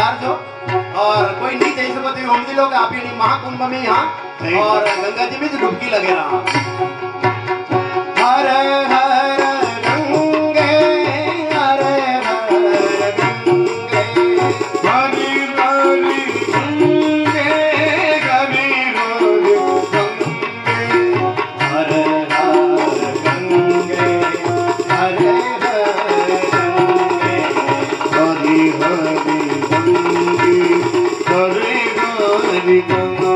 तैयार जो और कोई नहीं जैसे बोलते हम जी लोग आप ही महाकुंभ में यहाँ और गंगा जी में जो डुबकी लगे रहा। हर हर गंगे हर हर गंगे हरि हरि गंगे हरि हरि गंगे हर हर गंगे हर हर गंगे हरि हरि गंगे हरि हरि गंगे।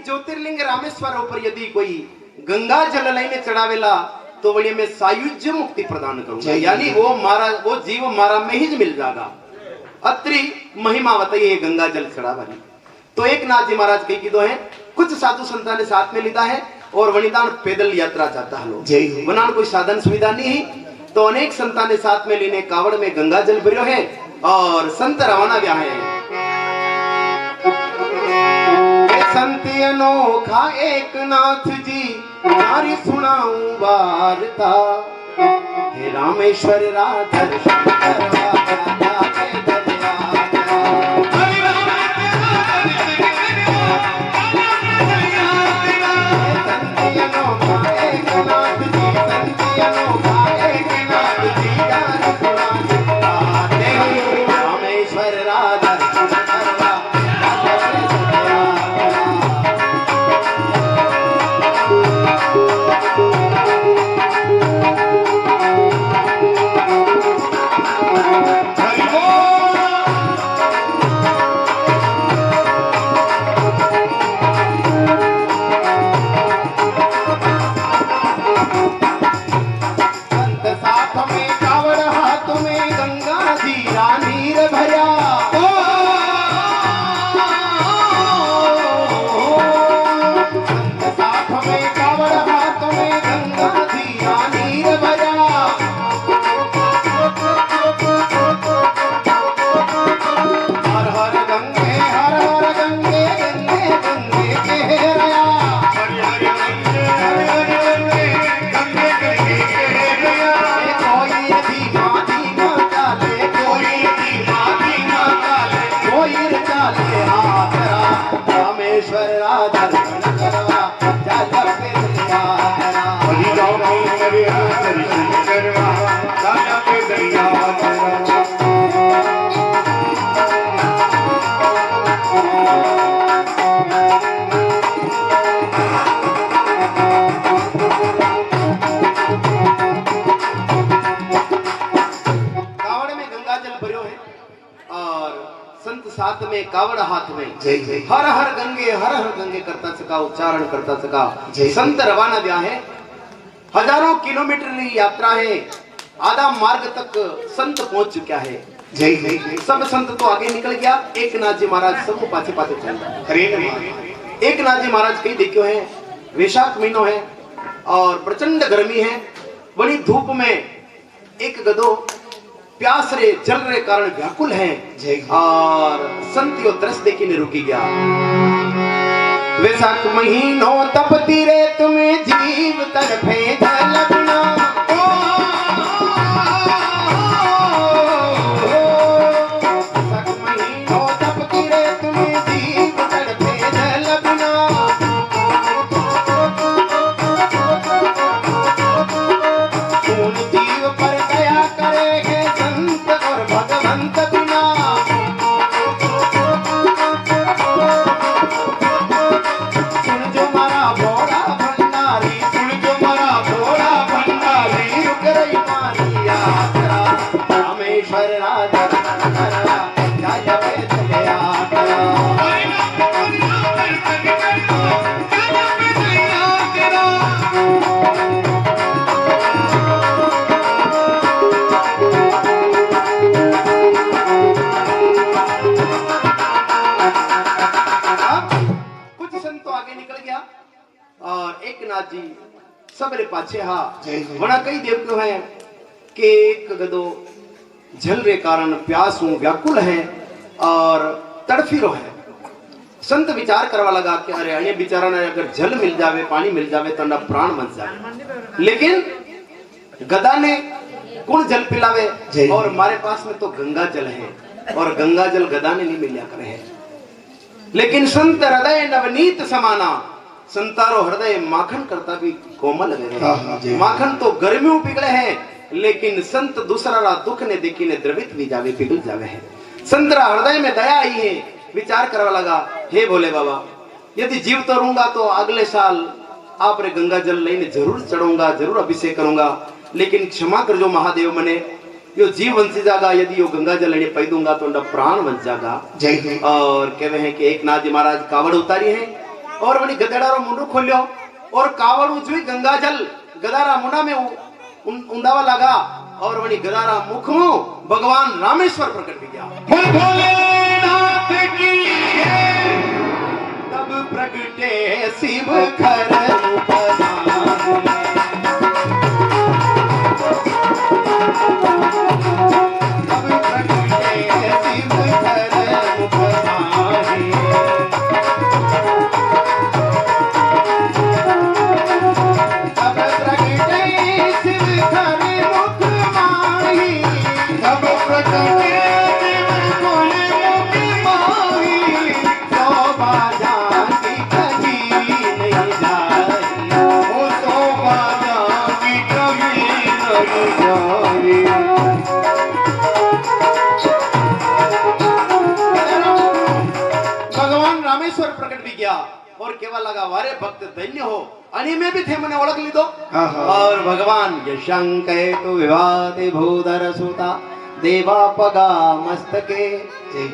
ज्योतिर्लिंग रामेश्वर ऊपर यदि कोई गंगा जल लाइने चढ़ावेला तो वही में सायुज्य मुक्ति प्रदान करूंगा, यानी वो जीव मारा में ही मिल जाएगा। अत्रि महिमा बताइए गंगा जल चढ़ावानी। तो एक नाथ जी महाराज कही की दो है, कुछ साधु संतान ने साथ में लिदा है और वनिदान पैदल यात्रा जाता है लोग, वनान कोई साधन सुविधा नहीं है। तो अनेक संतान ने साथ में लेने कावड़ में गंगा जल भरियो है और संत रवाना व्या है। संत अनोखा एक नाथ जी नारी सुनाऊं वार्ता, हे रामेश्वर राधा साथ में कावड़ हाथ में, जय जय हर हर गंगे करता सका उच्चारण करता सका। संत रवाना व्या है, हजारों किलोमीटर की यात्रा है, आधा मार्ग तक संत पहुंच चुका है। जय जय सब संत तो आगे निकल गया, एक नाथ जी महाराज सबको पाछे पाछे चल रहे। एक नाथ जी महाराज कहीं देखो है, वैशाख महीनो है और प्रचंड गर्मी है, बड़ी धूप में एक गधो प्यास रे जल रे कारण व्याकुल है और संतियो दृश्य देखी ने रुकी गया। वैशाख महीनो तपती रे तुम्हें जीव तड़फे झलकना, वैशाख महीनो तपती रे तुम्हें जीव तड़फे झलकना, कौन जीव पर दया करेगा भगवंत बिना, सबरे पाछे हा वना कई देवतो हैं कि एक गदो जल रे कारण प्यास हूं व्याकुल है और तड़फी रो है। संत विचार करवा लगा कि अरे अने बेचारा ने अगर जल मिल जावे पानी मिल जावे तो ना प्राण बच जावे, लेकिन गदा ने कौन जल पिलावे और हमारे पास में तो गंगा जल है और गंगा जल गदा ने नहीं मिलिया करे है। लेकिन संत हृदय नवनीत समाना, संतारो हृदय माखन करता भी कोमल है। माखन तो गर्मियों पिघले है, लेकिन संत दूसरा रा दुख ने देखी ने द्रवित भी जावे पिघल जावे है। संतरा हृदय में दया आई है, विचार करवा लगा हे भोले बाबा यदि जीव तो रहूंगा तो अगले साल आप रे गंगा जल लेने जरूर चढ़ूंगा, जरूर अभिषेक करूंगा, लेकिन क्षमा कर जो महादेव मने यो जीव वंशी जागा, यदि यो गंगा जल लेने पै दूंगा तो प्राण बच जागा। और कहवे हैं कि एक नाथ जी महाराज कावड़ उतारी है और वनी गदेड़ा मुंडू खोलियो और कावड़ उचवी गंगा जल गदारा मुंडा में उंडावा लगा और वनी गदारा मुख में भगवान रामेश्वर प्रकट हो गया। भोलेनाथ की तब प्रगटे शिव खर और केवल लगा वारे भक्त धन्य हो अनि में भी थे मने ओळख लीधो। और भगवान यशंके तो विवादे भूधर सुता देवा पगा मस्तके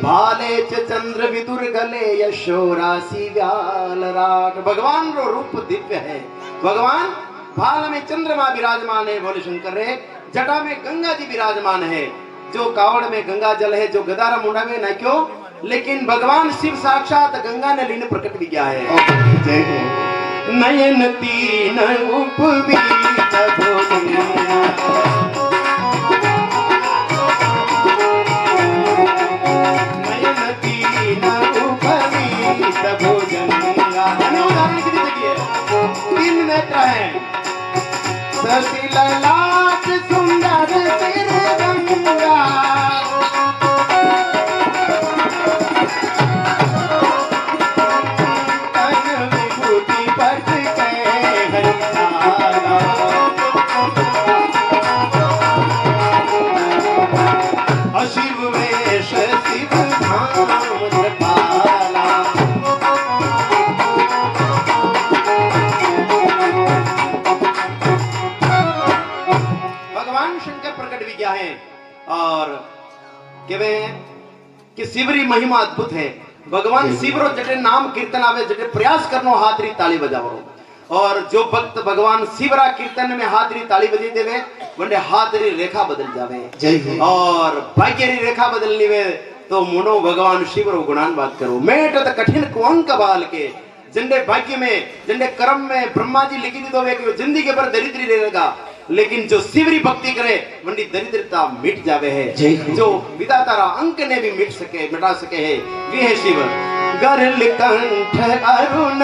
भाले च चंद्र विदुर गले यशो राशि व्याल राग। भगवान रो रूप दिव्य है। भगवान भाल में चंद्रमा विराजमान है, भोले शंकर रे जटा में गंगा जी विराजमान है, जो कावड़ में गंगा जल है, जो गदारा मुंडा में न क्यों, लेकिन भगवान शिव साक्षात गंगा ने लीन प्रकट भी किया है। नयन तीन उपवीत भोजंगा, नयन तीन उपवीत भोजंगा। उदाहरण की देखिए, तीन नेत्र हैं, सशीलाट सुंदर सिर गंगा, और कि शिवरी महिमा अद्भुत है। भगवान शिवरो जटे नाम कीर्तन आवे, जटे प्रयास करनो हाथरी ताली बजावो, और जो भक्त भगवान शिवरा कीर्तन में हाथरी ताली बजे देवे वंडे हाथरी रेखा बदल जावे, और भाग्य री रेखा बदलनी वे तो मुनो भगवान शिवरो गुणान बात करो। मेट तो कठिन कुंक बाल के जिंदे भाग्य में जिंदे कर्म में ब्रह्मा जी लिखी दी तो वे कि जिंदगी भर दरिद्री रहेगा, लेकिन जो शिवरी भक्ति करे वंडी दरिद्रता मिट जावे है। जो विधातारा अंक ने भी मिटा सके है वे है शिव। गरल कंठ अरुण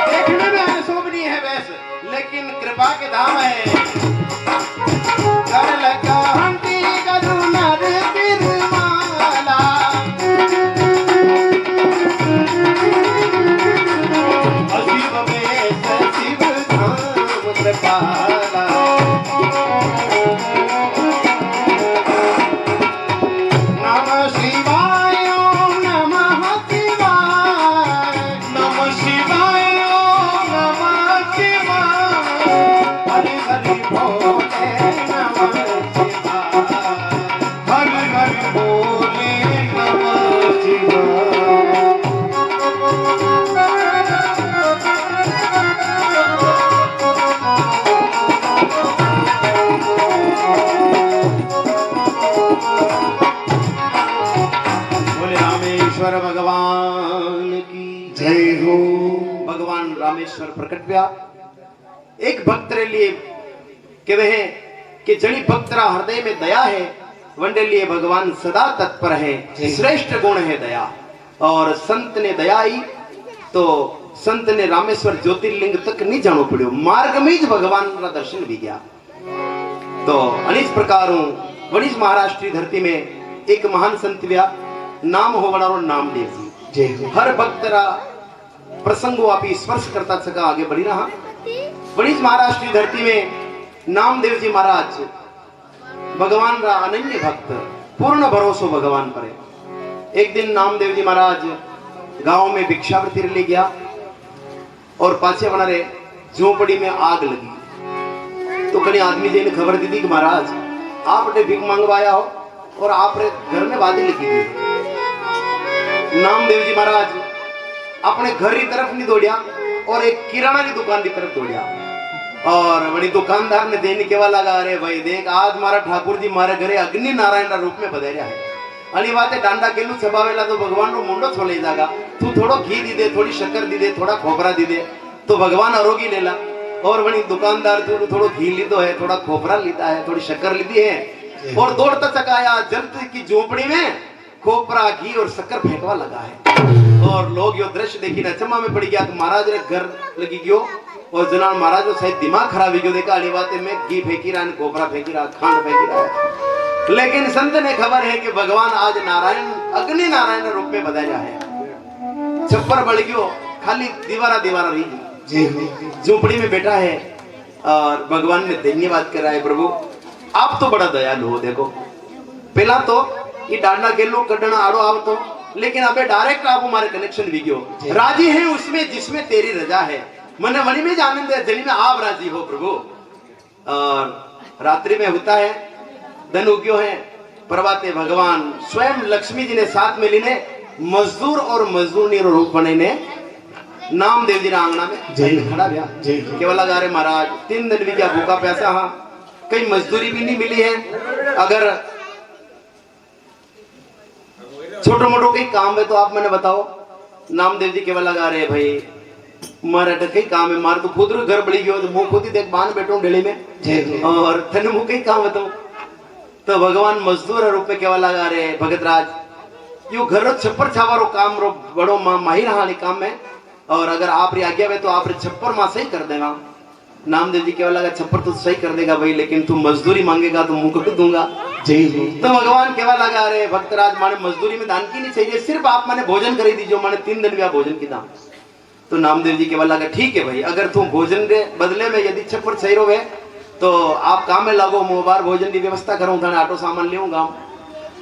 देखने में अशोभनीय है वैसे, लेकिन कृपा के धाम है। अजीब में रामेश्वर प्रकट हुआ। एक भक्त रे लिए के वह कि जनी भक्त रा हृदय में दया है वंडे लिए भगवान सदा तत्पर है। श्रेष्ठ गुण है दया। और संत ने दया आई तो संत ने रामेश्वर ज्योतिर्लिंग तक नहीं जानो पड़ो, मार्ग में ही भगवान का दर्शन भी गया। तो अनिस प्रकार वनिस महाराष्ट्र की धरती में एक महान संत व्या नाम हो बड़ा नामदेव जी। हर भक्त रा प्रसंग आप स्पर्श करता सका आगे बढ़ी रहा। वनिस महाराष्ट्र की धरती में नामदेव जी महाराज भगवान रा अनन्य भक्त, पूर्ण भरोसो भगवान पर है। एक दिन नामदेव जी महाराज गांव में भिक्षावृत्ति ले गया और पाछे बना रे झोपड़ी में आग लगी। तो कहीं आदमी जी ने खबर दी थी कि महाराज आपने भिख मंगवाया हो और आप रे घर में बाधी लगी थी। नामदेव जी महाराज अपने घर की तरफ नहीं दौड़िया और एक किराना की दुकान की तरफ दौड़िया और बड़ी दुकानदार ने देने के वाला लगा, अरे भाई देख आज हमारा ठाकुर जी मारे घरे अग्नि नारायण रूप में बधाया है। अली बात है डांडा केलू छबावेला तो भगवान रो मुंडो छोले जागा। तू थोड़ो घी दी दे, थोड़ी शक्कर दी दे, थोड़ा खोपरा दी दे तो भगवान आरोगी लेला। और वही दुकानदार जो थोड़ो घी लीधो है, थोड़ा खोपरा लीधा है, थोड़ी शक्कर लीधी है और दौड़ता चकाया जल्द की झोपड़ी में खोपरा घी और शक्कर फेंकवा लगा है। और लोग यो दृश्य देखी अचंबा में पड़ गया तो महाराज रे घर लगी गयो और जना महाराज को शायद दिमाग खराब हो गयो। देखा अली बात में घी फेंकी रहा, खोपरा फेंकी रहा, खांड फेंकी रहा। लेकिन संत ने खबर है कि भगवान आज नारायण अग्नि नारायण रूप में बधाया है। छप्पर बढ़ गयो, खाली दीवारा दीवारा रही झोपड़ी में बैठा है और भगवान ने धन्यवाद कर रहा है, प्रभु आप तो बड़ा दयालु हो। देखो पहला तो ये डांडा के लोग कटना आड़ो आप तो, लेकिन अबे डायरेक्ट आप हमारे कनेक्शन भी गयो। राजी है उसमें जिसमें तेरी रजा है, मने वनी में आनंद है जनी में आप राजी हो प्रभु। और रात्रि में होता है धन उग्यो है प्रभाते भगवान स्वयं लक्ष्मी जी ने साथ में लीने मजदूर और मजदूरनी रूप बने ने नामदेव जी आंगना में खड़ा गया। केवल अगर महाराज 3 दिन भी क्या भूखा प्यासा, हाँ कहीं मजदूरी भी नहीं मिली है। अगर छोटो मोटो कई काम है तो आप मैंने बताओ। नामदेव जी केवल लगा रहे भाई मारा कई काम है, मार तो खुद घर बड़ी गयो तो मुंह खुद ही देख बांध बैठो डेली में और थने मुंह कई काम बताओ। तो भगवान मजदूर रूप में केवल लगा रहे भगत राज यो घर छप्पर छावारो काम रो बड़ो माहिर हानि काम है और अगर आप री आज्ञा में तो आप रे छप्पर मां सही कर देगा। नामदेव जी केवल लगा छप्पर तो सही कर देगा भाई, लेकिन तू मजदूरी मांगेगा तो मुंह को दूंगा। तो भगवान केवल लगा रहे भक्तराज माने मजदूरी में दान की नहीं चाहिए, सिर्फ आप माने भोजन कर दीजिए, माने 3 दिन भी भोजन की दान। तो नामदेव जी केवल लगा ठीक है भाई, अगर तू भोजन के बदले में यदि छप्पर सही रोवे तो आप काम में लगो, मोबार भोजन की व्यवस्था करूं था, ऑटो सामान ले गांव।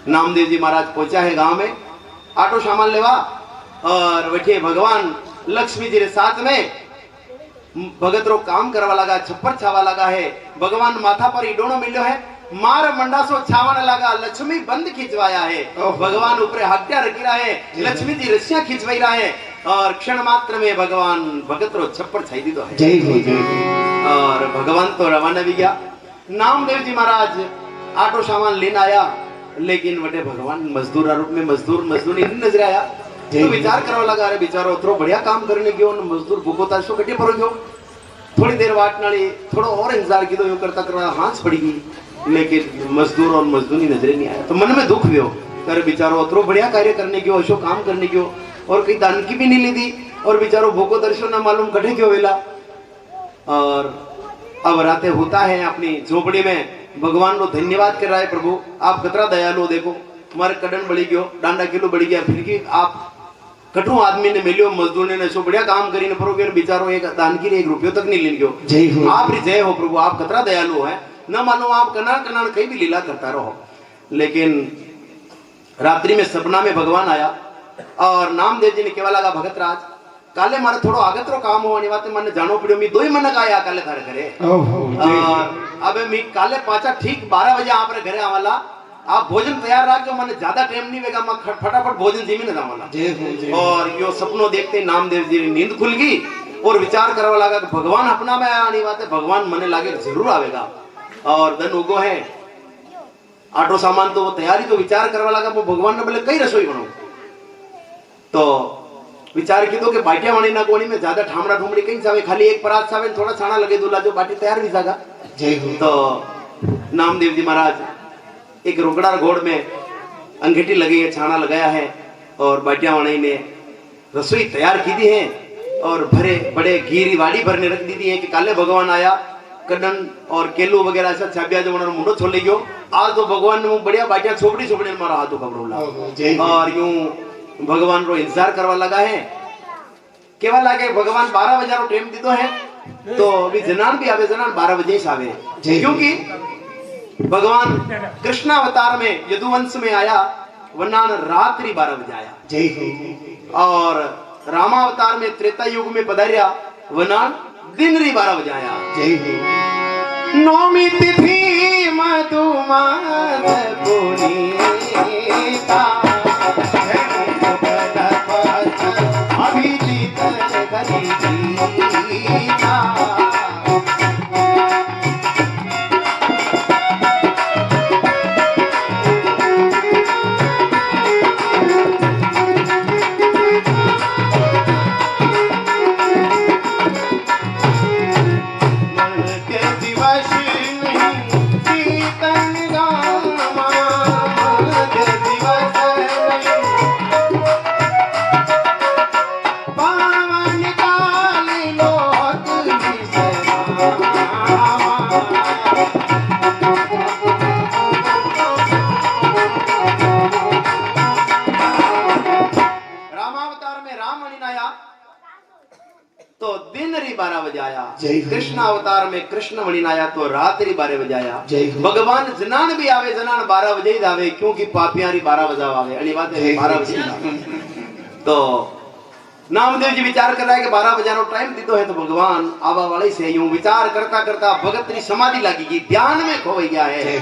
नामदेव जी महाराज पहुंचा है गांव में, ऑटो सामान लेवा और बैठे भगवान लक्ष्मी जी के साथ में भगत रो काम करवा लगा, छप्पर छावा लगा है। भगवान माथा पर इडोनो मिलो है, मार मंडा सो छावन लगा, लक्ष्मी बंद खिंचवाया है। भगवान ऊपर हड्डियां रखी रहा है, लक्ष्मी जी रस्सियां खिंचवाई रहा है और क्षण मात्र में भगवान भगत रो छप्पर छाई दी तो है। जय जय। और भगवान तो रवाना भी गया। नामदेव जी महाराज ऑटो सामान लेने आया, लेकिन बटे भगवान मजदूर रूप में मजदूर नहीं नजर आया। तो विचार करवा लगा, अरे बेचारो उतरो बढ़िया काम करने गयो, मजदूर भूखो ताशो कटे पर गयो। थोड़ी देर वाट नाली थोड़ा और इंतजार की तो यूं करता करता हाथ पड़ी गई, लेकिन मजदूर और मजदूरी नजरे नहीं आया। तो मन में दुख हुआ, अरे बेचारो उतरो बढ़िया कार्य करने गयो, अशो काम करने गयो और कहीं दान की भी नहीं ली थी और बेचारो भूखो दर्शन ना मालूम कटे क्यों वेला। और अब रातें होता है अपनी झोपड़ी में भगवान को धन्यवाद कर रहा है, प्रभु आप कतरा दयालु, देखो हमारे कड़न बढ़ी गयो, डांडा किलो बढ़ी गया, फिर भी आप कटू आदमी ने मिलियो, मजदूर ने सो बढ़िया काम करी परोगे, बेचारो एक दान की 1 रुपयो तक नहीं ले गयो। आप जय हो प्रभु, आप कतरा दयालु है, न मानो आप कनान कनान कहीं भी लीला करता रहो। लेकिन रात्रि में सपना में भगवान आया और नामदेव जी ने केवल लगा भगत राज काले मारे थोड़ो आगत रो काम होने वाते मन जानो पड़ियो, मी 2 ही मन आया काले थारे घरे। अबे मी काले पाचा ठीक 12 बजे आप रे घरे आवाला, आप भोजन तैयार रखो, मैंने ज्यादा टाइम नहीं वेगा, मैं फटाफट भोजन जी में न जावाला। और यो सपनों देखते नामदेव जी की नींद खुल गई और विचार करवा लगा कि भगवान अपना में आने वाते, भगवान मने लागे जरूर आवेगा। और दिन उगो है ऑटो सामान तो वो तैयारी तो विचार करवा लगा, वो भगवान ने बोले कई रसोई बनाओ। तो विचार की दो कि बाटिया वाणी ना कोणी में ज्यादा ठामड़ा ठुमड़ी कहीं सावे, खाली एक परात सावे थोड़ा छाना लगे दूल्हा जो बाटी तैयार भी जागा। जय हो। तो नामदेव जी महाराज एक रोकड़ा घोड़ में अंगेठी लगी है, छाना लगाया है और बाटिया वाणी ने रसोई तैयार की दी है और भरे बड़े घीरी वाड़ी भरने रख दी थी है कि काले भगवान आया कड़न और केलू वगैरह ऐसा छाबिया जो उन्होंने मुंडो छोड़ गयो। आज तो भगवान ने बढ़िया बाटिया छोपड़ी छोपड़ी मारा हाथों खबरों और यूं भगवान रो इंतजार करवा लगा है। केवल लागे भगवान 12 बजे रो टाइम दीतो है तो अभी जनान भी आवे, जनान 12 बजे ही आवे, क्योंकि भगवान कृष्ण अवतार में यदुवंश में आया वरना रात्रि 12 बजे आया। जय हो। और रामावतार में त्रेता युग में पधारिया वरना दिन री 12 बजे आया। जय हो। नौमी तिथि मधुमास पुनीता अभिजीत गरीता। तो दिन री 12 बजे आया। कृष्ण अवतार में कृष्ण मणि आया तो रात्रि 12 बजे आया। भगवान जनान भी आवे, जनान 12 बजे ही आवे, क्योंकि पापियां री 12 बजे आवे, अली बात है 12 बजे। तो नामदेव जी विचार कर रहा है कि 12 बजे नो टाइम दी तो है, तो भगवान आवा वाले से यूं विचार करता करता भगत री समाधि लागेगी, ध्यान में खो गया है।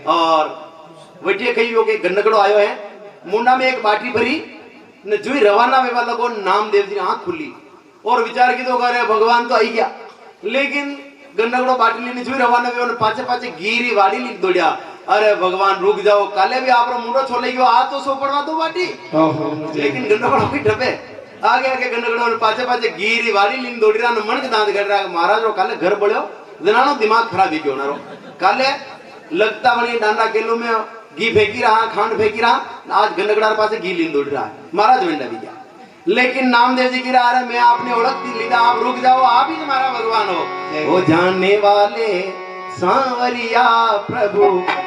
और वटिया कहियो के गन्नगड़ो आयो है, मुंडा में एक बाटी भरी न जुई रवाना वेवा लगो, नामदेव जी आंख खुली और विचार की तो करे भगवान तो आई गया, लेकिन गन्नगड़ो बाटी लेने जुई रवाना वेवा पाछे पाछे घीरी वाड़ी लिख दौड़िया। अरे भगवान रुक जाओ, काले भी आप मुंडो छोले गयो, आ तो सो पड़वा दो बाटी, लेकिन गन्नगड़ो की ठपे आगे आगे गन्नगड़ो पाछे पाछे घीरी वाड़ी लिन दौड़ी रहा, मन के दांत गड़ रहा महाराज रो काले घर बड़ो जनानो दिमाग खराब ही क्यों ना रो, काले लगता बनी डांडा केलो में घी फेंकी रहा, खांड फेंकी रहा, आज गन्नगड़ार पास घी लिन दौड़ रहा है, महाराज वेंडा भी गया। लेकिन नामदेव जी की रहा है मैं आपने ओळख लीधा, आप रुक जाओ, आप ही हमारा भगवान हो। वो जानने वाले सांवरिया प्रभु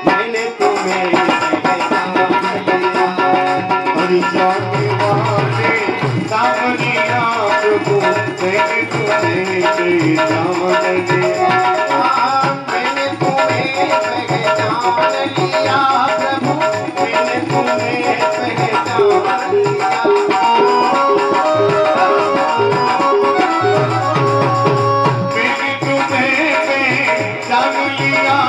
मैंने तुम्हें जानने वाले सांवरिया प्रभु मैंने तुम्हें जान लिया, मैंने तुम्हें पहचान लिया प्रभु, मैंने तुम्हें पहचान लिया। मैंने तुम्हें जान लिया,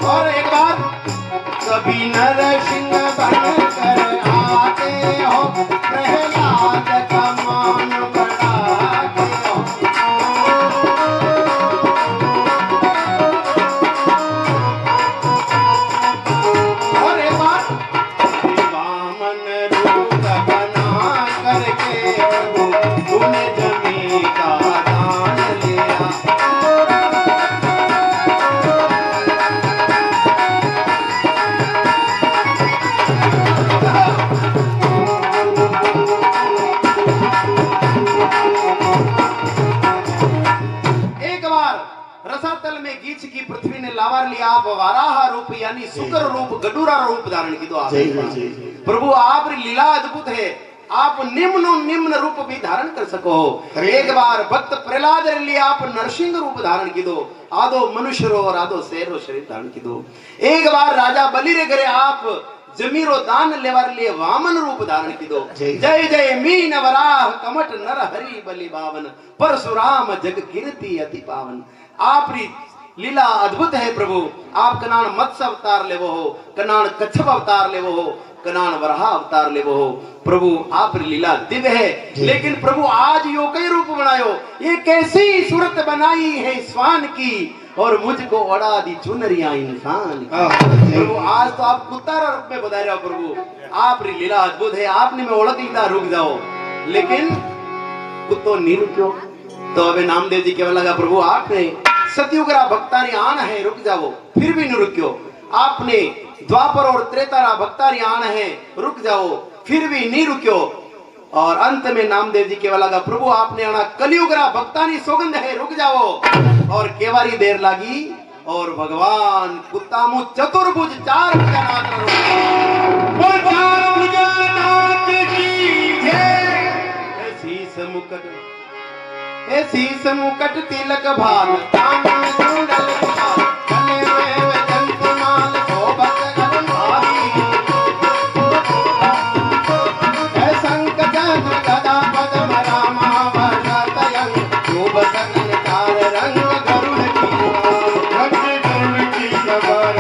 और एक बार कभी नरसिंह बनकर आते हो, प्रहलाद का मान बढ़ाते हो। और एक बार वामन रूप बना करके तूने जमीन का दान लिया। रसातल में गीच की पृथ्वी ने लावार लिया, आप वाराह रूप यानी सुकर रूप गडूरा रूप धारण की। तो आप प्रभु आप लीला अद्भुत है, आप निम्न रूप भी धारण कर सको। अरे। एक बार भक्त प्रहलाद रे लिए आप नरसिंह रूप धारण की दो, आदो मनुष्य रो और आदो शेर रो शरीर धारण की दो। एक बार राजा बलि रे घरे आप जमीरो दान लेवार लिए वामन रूप धारण की दो। जय। जय जय मीन वराह कमट नर हरि बलि बावन, परशुराम जग कीर्ति अति पावन। आपरी लीला अद्भुत है प्रभु। आप कनान मत्स्य अवतार लेवो हो, कनान कच्छप अवतार लेवो हो, कनान वराह अवतार लेवो हो। प्रभु आप लीला दिव्य है। लेकिन प्रभु आज यो कई रूप बनायो, ये कैसी सूरत बनाई है स्वान की, और मुझको ओढ़ा दी चुनरिया इंसान की। प्रभु आज तो आप कुत्तारा रूप में बता रहे हो प्रभु। आप लीला अद्भुत है। आपने मैं ओढ़ लीला रुक जाओ, लेकिन कुत्तो नहीं रुक्यो। तो अबे नामदेव जी केवल लगा प्रभु आपने सतयुगरा भक्तारी आन है रुक जाओ, फिर भी नहीं रुक्यो। आपने द्वापर और त्रेतारा भक्तारी आन है रुक जाओ, फिर भी नहीं रुक्यो। और अंत में नामदेव जी केवल लगा प्रभु आपने आना कलयुगरा भक्तानी सौगंध है रुक जाओ। और केवारी देर लगी और भगवान कुत्तामु चतुर्भुज चार भुजानाथ शीस मुकट तिलक भाल कान कुंडल कुशाल, गले में जंतुमाल शोभत अलंकारी। शंख चक्र गदा पद्म रामा वर्षतयं, शुभ सकल चार रंग गरुड़ की सवार।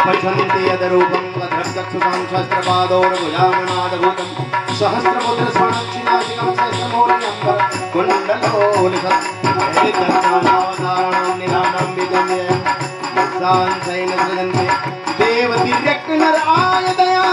पश्यन्ति यदरूपं भद्रं चक्षुषां शस्त्रपादोर्भुजामनादभूतं, सहस्रमुद्र स्वर्णक्षिणाशिकं सहस्रमौलिम्बर कुण्डलोलितं, दर्शनावताराणां निरानां विजयं सांसैन सृजन्ते देवतिर्यक् नर आय दया।